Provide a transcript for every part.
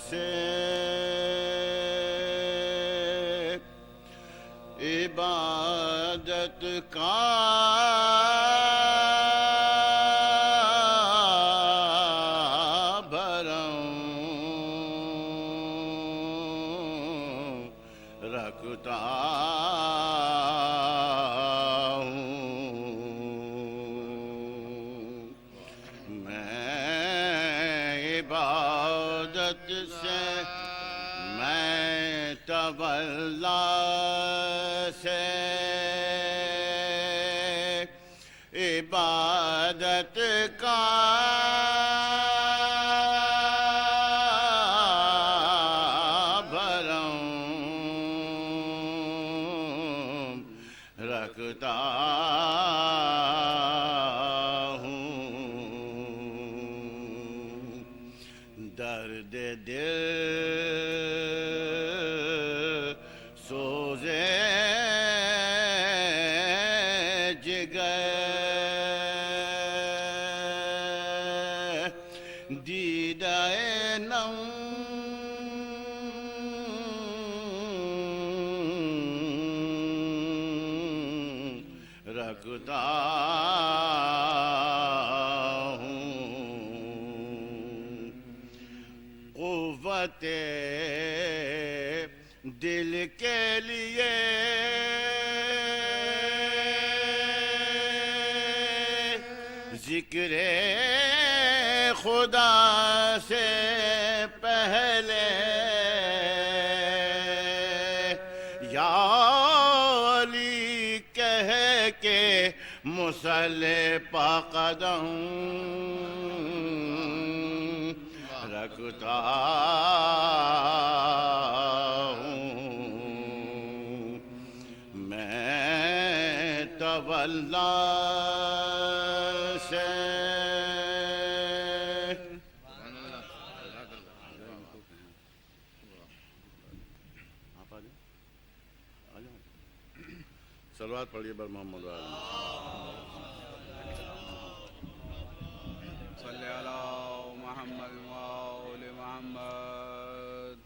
سے عبادت کا بھرم رکھتا عبادت سے میں تولا سے عبادت کا بھرم رکھتا درد دل سوزے جگر دیدہ نم رکھتا قوت دل کے لیے ذکر خدا سے پہلے یا علی کہہ کے مصلی پا قدم رکھتا ہوں میں تولا سے صلوات پڑھیے بر محمد صلی علی محمد وآل محمد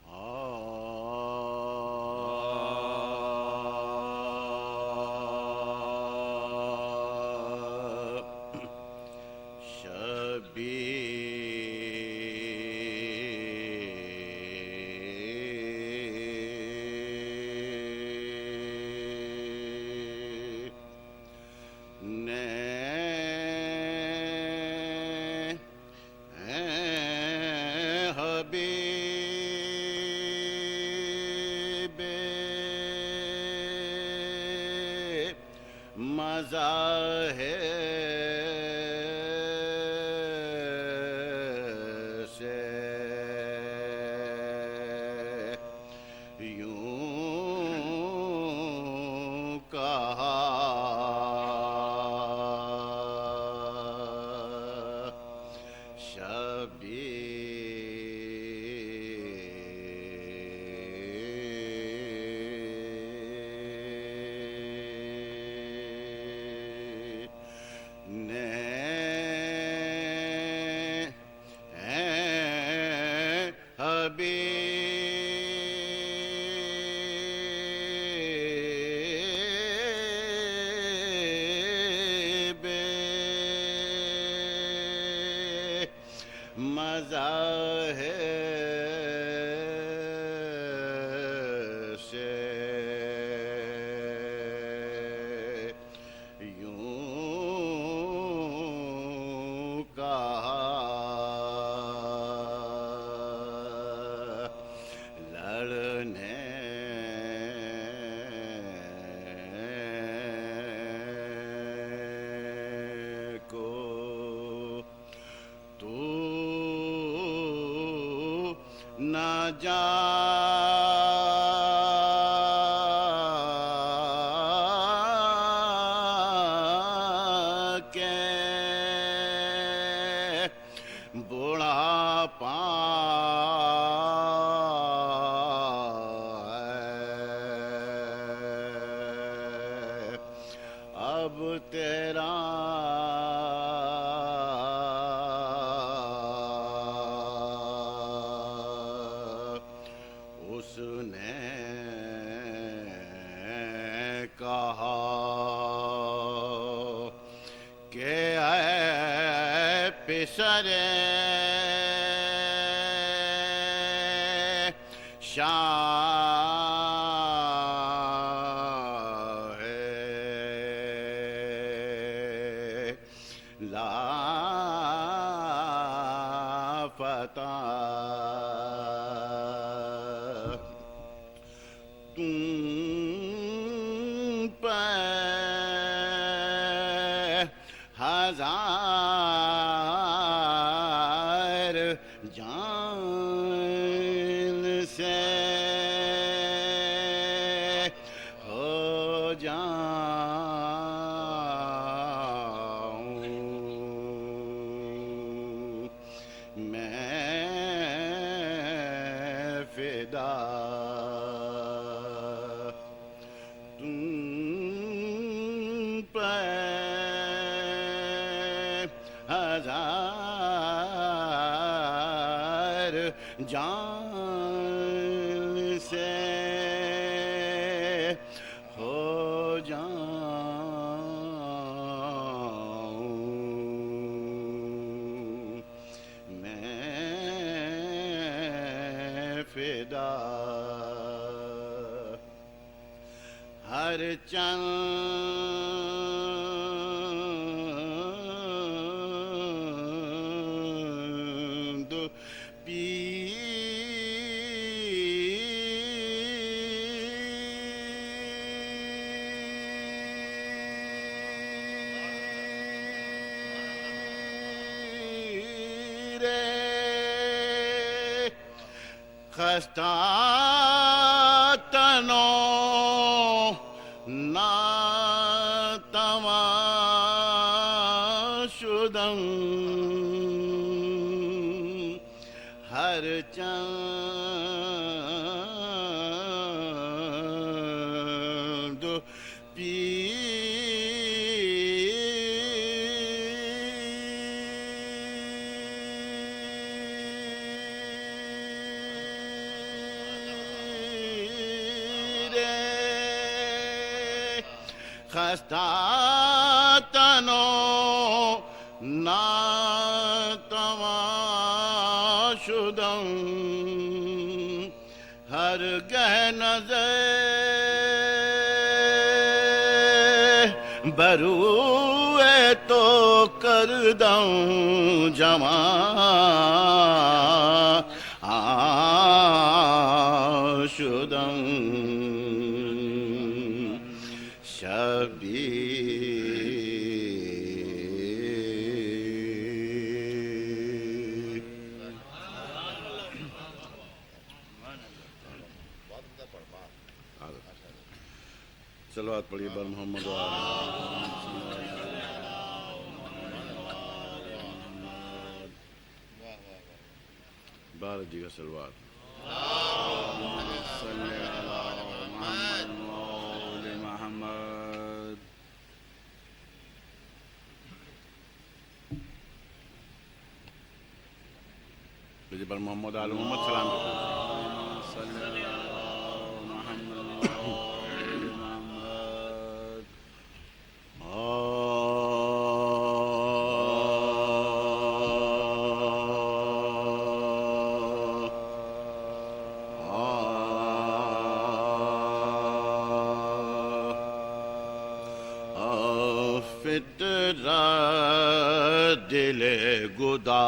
مزہ ہے سے یوں کہا مزہ ہے سے یوں کہا لڑنے کو نہ جا کے بڑھاپا اب تیرا اس نے کہا کہ اے پسر شاہ لافتہ تم پہ ہزار جان سے ہو جاؤں میں فدا تم پہ ہزار جان سے ہو جاؤں میں فدا ہر چند پیر خستہ تنوں ناتواں شدم ہر چند خستہ تنوں ناتواں شدم ہر گہ نظر بروئے تو کردم جمع شدم صلوات پڑھیے بر محمد بارہ جی کا صلوات صلی اللہ محمد وآل محمد جی بر محمد آل محمد سلام صلی اللہ محمد وآل محمد فطرت دل گداس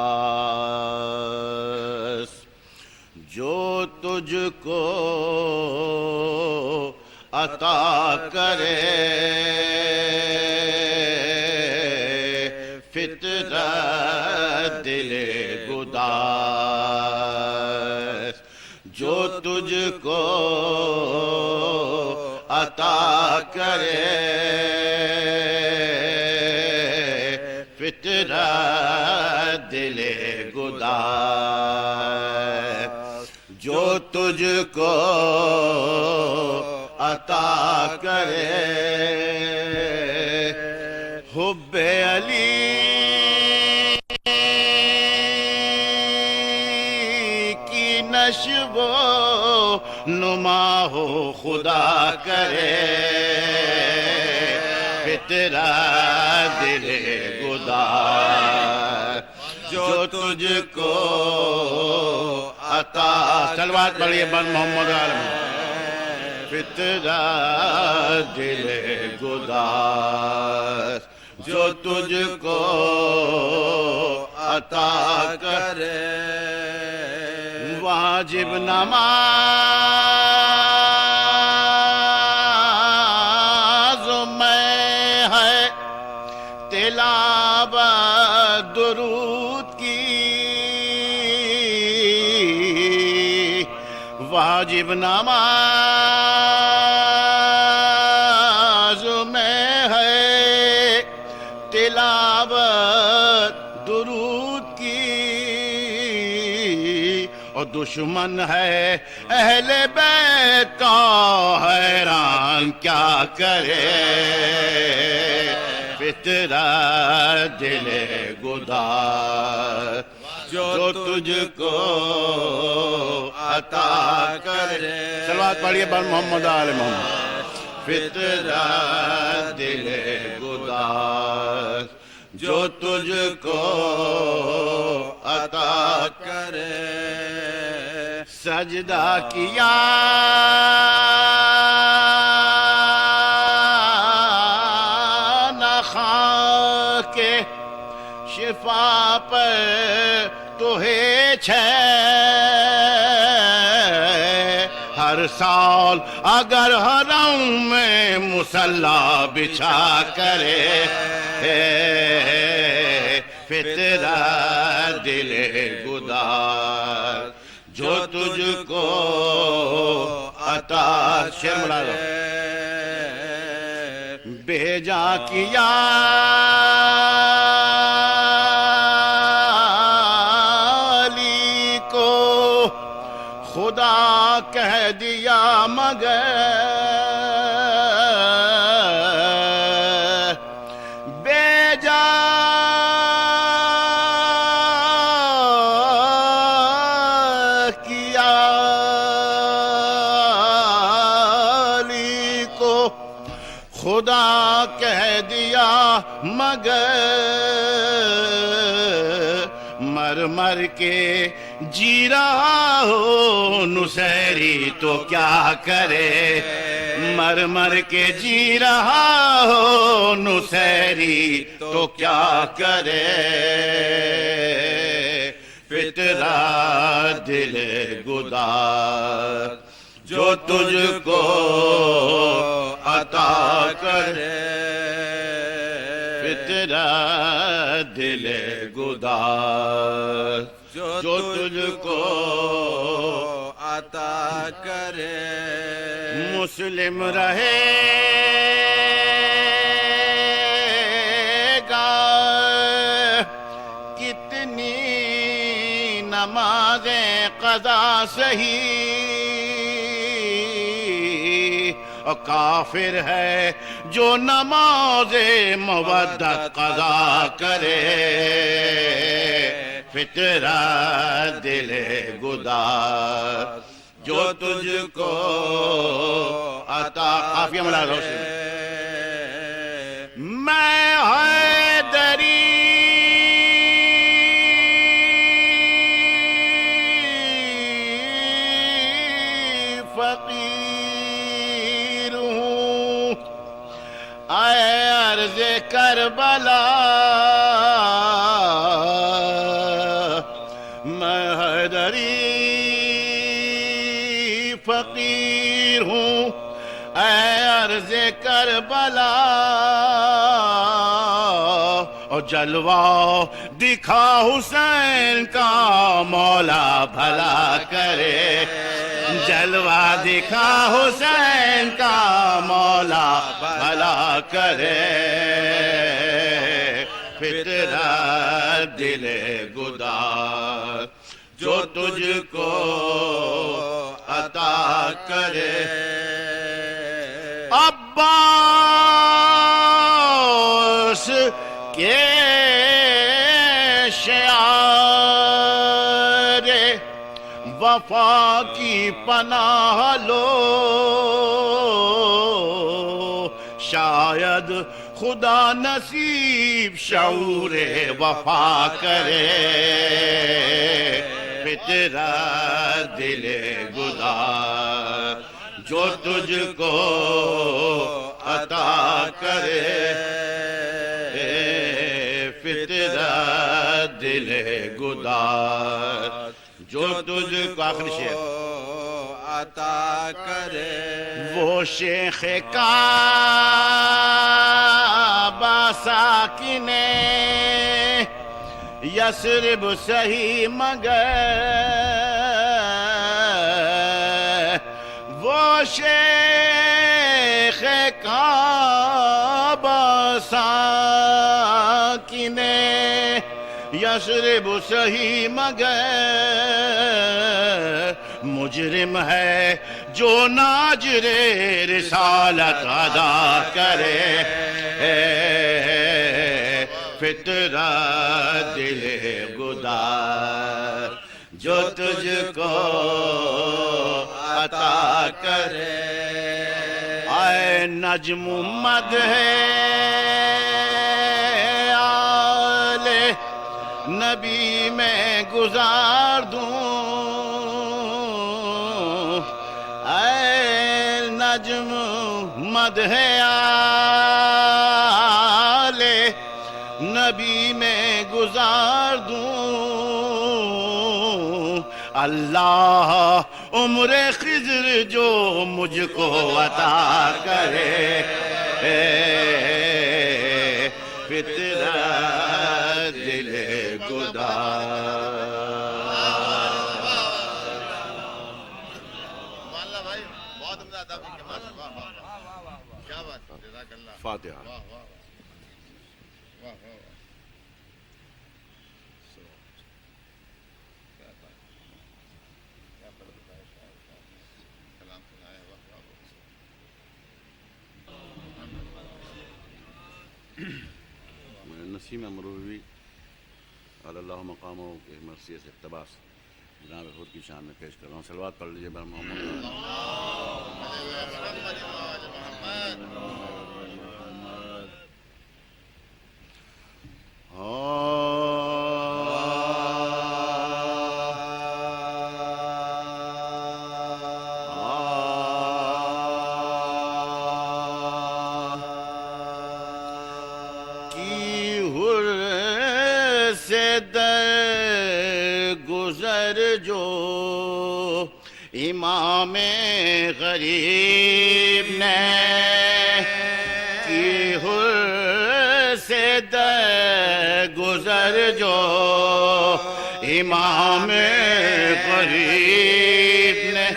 جو تجھ کو عطا کرے فطرت دل گداس جو تجھ کو عطا کرے فطرت دل گداس جو تجھ کو عطا کرے حب علی کی نشو نما ہو خدا کرے فطرہ دل گداز جو تجھ کو عطا صلوات پڑھیے بن محمد عالم فطرہ دل گداز جو تجھ کو عطا کرے واجب نماز میں ہے تلاوت درود کی واجب نماز میں ہے تلاوت درود کی اور دشمن ہے اہل بیت کا حیران کیا کرے فطرہ دل گداز جو تجھ کو عطا کرے صلوات پڑھیے بر محمد آل محمد فطرہ دل گداز جو تجھ کو عطا کرے سجدہ کیا نہ خاک شفا پر تو ہے ہر سال اگر حرم میں مصلی بچھا کرے فطرہ دل گداز جو تجھ کو عطا شعر ملا دو بھیجا کیا علی کو خدا کہہ دیا مگر بھیجا کیا علی کو خدا کہہ دیا مگر مر مر کے جی رہا ہو نصیری تو کیا کرے مر مر کے جی رہا ہو نصیری تو کیا کرے فطرہ دل گداز جو تجھ کو عطا کرے فطرہ دل گداز جو تجھ کو عطا کرے مسلم رہے گا کتنی نمازیں قضا سہی اور کافر ہے جو نماز مودت قضا کرے فطرہ دل گداز جو تجھ کو عطا قافیہ ملا روشن میں حیدری فقیر ہوں اے عرض کربلا میں حیدری فقیر ہوں اے عرض کربلا اور جلوہ دکھا حسین کا مولا بھلا کرے جلوہ دکھا حسین کا مولا بھلا کرے فطرہ دل گداز جو تجھ کو عطا کرے عباس کے شعار وفا کی پناہ لو، شاید خدا نصیب شعور وفا کرے، فطرت دل گدار جو تجھ کو عطا کرے، فطرت دل گدار جو تجھ کو، آخری شعر، عطا کرے، وہ شیخ کعبہ ساکن یثرب سہی مگر، وہ شیخ کعبہ ساکن یثرب سہی مگر، مجرم ہے جو ناجر رسالت ادا کرے، فطرت دل گدار جو تجھ کو عطا کرے، اے نجم مد ہے آل نبی میں گزار دوں، اے نجم مد ہے آل نبی میں گزار دوں، اللہ عمر خضر جو مجھ کو عطا کرے، فطرت دل گدار۔ فاتحہ۔ نسیم امروی علی اللہ مقاموں کے مرثیے سے اقتباس جناب خود کی شان میں پیش کر رہا ہوں، صلوات پڑھ لیجیے بر محمد۔ جو امام غریب نے کی حر سے در گزر، جو امام غریب نے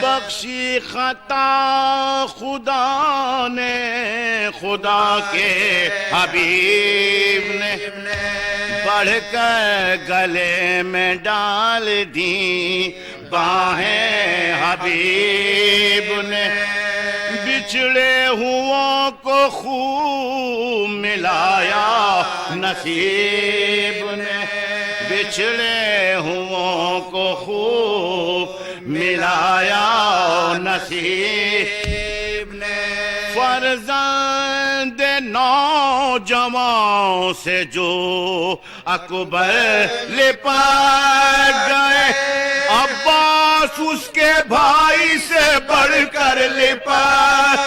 بخشی خطا خدا نے، خدا کے حبیب نے بڑھ کر گلے میں ڈال دیں باہیں حبیب نے، بچھڑے ہوں کو خوب ملایا نصیب نے، بچھڑے ہوں کو خوب ملایا نصیب نے، فرزند نوجوان سے جو اکبر لپٹ گئے، عباس اس کے بھائی سے بڑھ کر لپٹ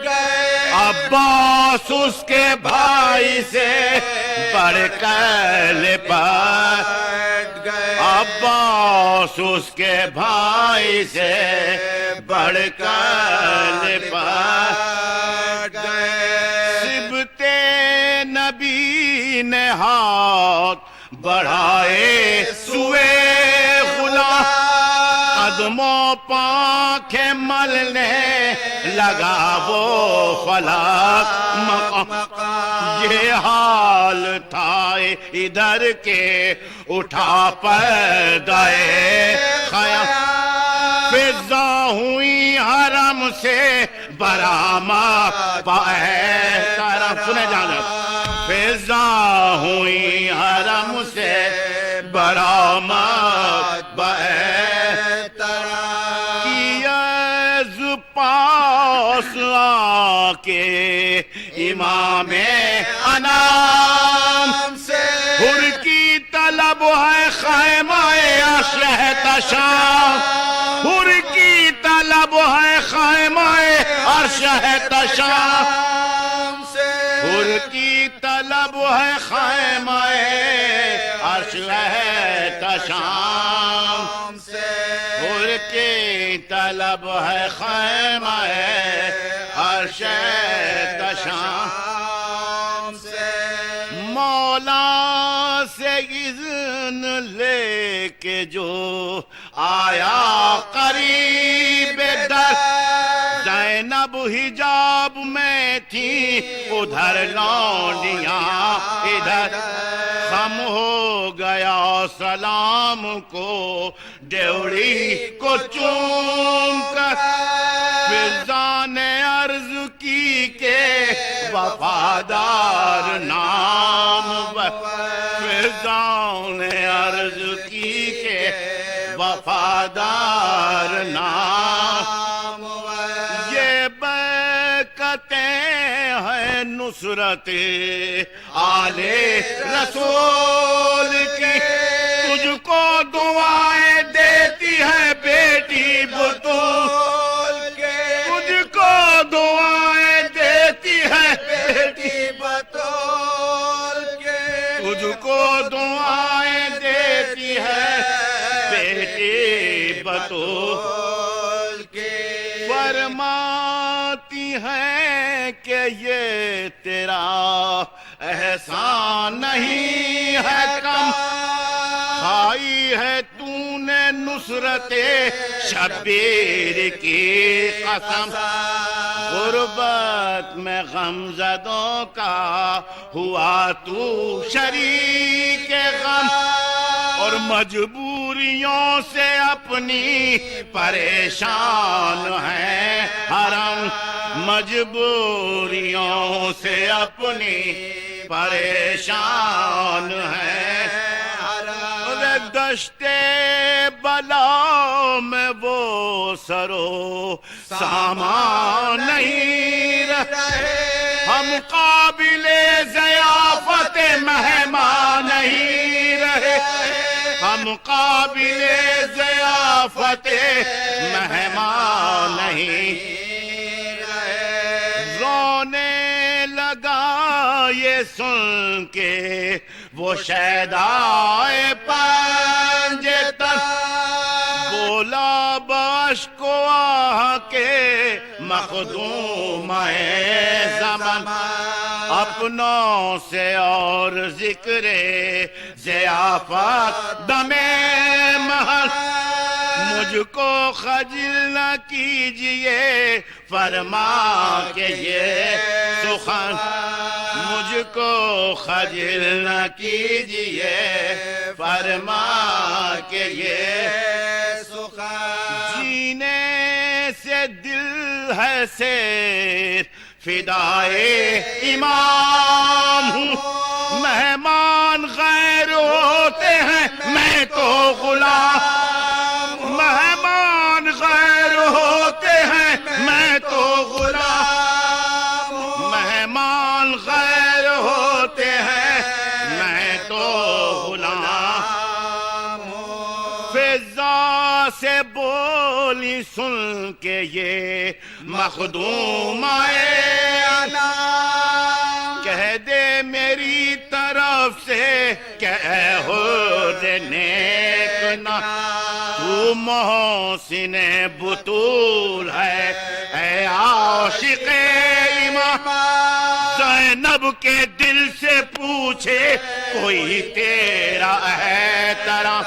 گئے، عباس اس کے بھائی سے بڑھ کر لپٹ گئے، عباس اس کے بھائی سے بڑھ کر لپٹ گئے، صبت نبی نے ہاتھ بڑھائے سوئے غلام، قدموں پانکھیں ملنے لگا وہ فلک مقام، یہ حال تھا ادھر کے اٹھا پردہ خیام، فضا ہوئی حرم سے برآمد پائے طرف، سنے جانا، فضا ہوئی حرم سے برآمد پائے پاس آ کے امام انام سے حر کی طلب ہے خیمہ شہتشاں حر کی طلب ہے خیمہ شہتشاں حر کی طلب ہے خیمہ شہتشاں حر کی طلب ہے خیمہ شہتشاں مولا سے اذن لے کے جو آیا قریب در زینب حجاب میں تھی ادھر لونڈیاں ادھر خم ہو گیا سلام کو ڈیوڑی کو چوم کر فضا نے عرض کی کہ وفادار نام فضا نے عرض کی کہ وفادار نام یہ بیعتیں ہیں نصرت آل رسول کی تجھ کو دعائیں دیتی ہے بیٹی بطول تجھ کو دعائیں دیتی ہے بیٹی بطول تجھ کو دعائیں دیتی ہے بیٹی بطول فرماتی ہیں کہ یہ تیرا احسان نہیں ہے کم کھائی ہے تو نے نصرت شبیر کی قسم غربت میں غمزدوں کا ہوا تو شریک غم اور مجبوریوں سے اپنی پریشان ہے حرم مجبوریوں سے اپنی پریشان ہے دشت بلا میں وہ سرو سامان نہیں رہے ہم قابل ضیافت مہمان نہیں رہے ہم قابل ضیافت مہمان نہیں رونے لگا یہ سن کے وہ شیدائے پنجتن بولا باشق و آہ کے مخدوم زمن اپنوں سے اور ذکر ضیافت دم محل مجھ کو خجل نہ کیجئے فرما کے یہ سخن مجھ کو خجل نہ کیجئے فرما کے یہ سخن جینے سے دل ہے سیر فدائے امام ہوں مہمان غیر ہوتے ہیں میں تو غلام مہمان غیر ہوتے ہیں میں تو غلام مہمان غیر ہوتے ہیں میں تو غلام فضا سے بولی سن کے یہ مخدوم کہہ دے میری طرف سے کہ اے حر نیک نہ تو محسن بطول ہے اے عاشق امام زینب کے دل سے پوچھے کوئی تیرا ہے طرح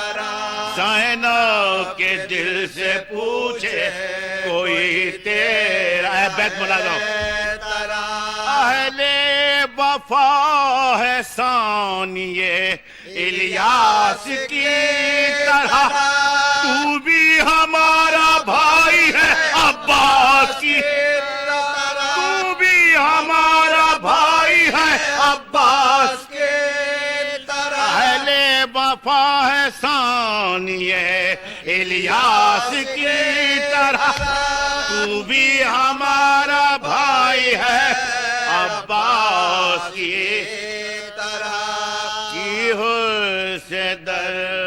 زینب کے دل سے پوچھے کوئی تیرا ہے بیت ملا جاؤ اہل وفا ہے ثانیہ الیاس کی طرح تو بھی ہمارا بھائی ہے عباس کی تو بھی ہمارا بھائی ہے عباس کے طرح اہل وفا ہے ثانیہ الیاس کی طرح تو بھی ہمارا بھائی ہے عباس کی طرح کی ہو سے در